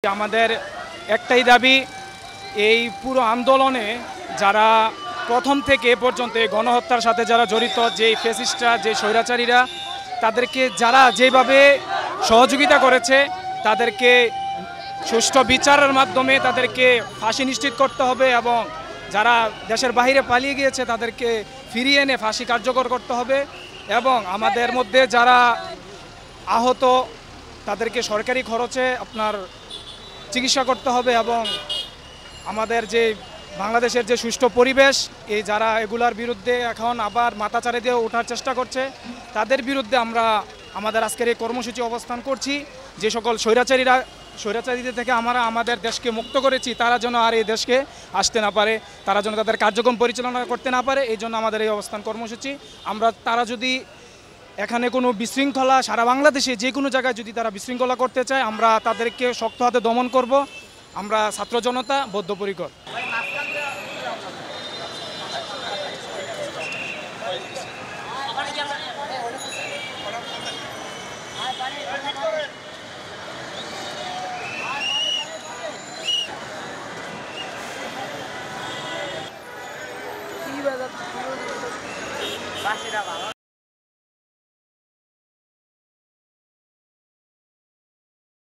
আমাদের একটাই দাবি, এই পুরো আন্দোলনে যারা প্রথম থেকে এ পর্যন্ত এই গণহত্যার সাথে যারা জড়িত, যে ফ্যাসিস্টরা, যে স্বৈরাচারীরা, তাদেরকে যারা যেভাবে সহযোগিতা করেছে তাদেরকে সুষ্ঠু বিচারের মাধ্যমে তাদেরকে ফাঁসি নিশ্চিত করতে হবে এবং যারা দেশের বাইরে পালিয়ে গিয়েছে তাদেরকে ফিরিয়ে এনে ফাঁসি কার্যকর করতে হবে এবং আমাদের মধ্যে যারা আহত তাদেরকে সরকারি খরচে আপনার চিকিৎসা করতে হবে এবং আমাদের যে বাংলাদেশের যে সুষ্ঠু পরিবেশ, এই যারা এগুলার বিরুদ্ধে এখন আবার মাথাচাড়া দিয়ে ওঠার চেষ্টা করছে তাদের বিরুদ্ধে আমরা আমাদের আজকের এই কর্মসূচি অবস্থান করছি। যে সকল স্বৈরাচারীদের থেকে আমরা আমাদের দেশকে মুক্ত করেছি তারা যেন আর এই দেশকে আসতে না পারে, তারা যেন তাদের কার্যক্রম পরিচালনা করতে না পারে, এই জন্য আমাদের এই অবস্থান কর্মসূচি। তারা যদি এখানে কোনো বিশৃঙ্খলা, সারা বাংলাদেশে যে কোনো জায়গায় যদি তারা বিশৃঙ্খলা করতে চায় আমরা তাদেরকে শক্ত হাতে দমন করব। আমরা ছাত্র জনতা বদ্ধপরিকর।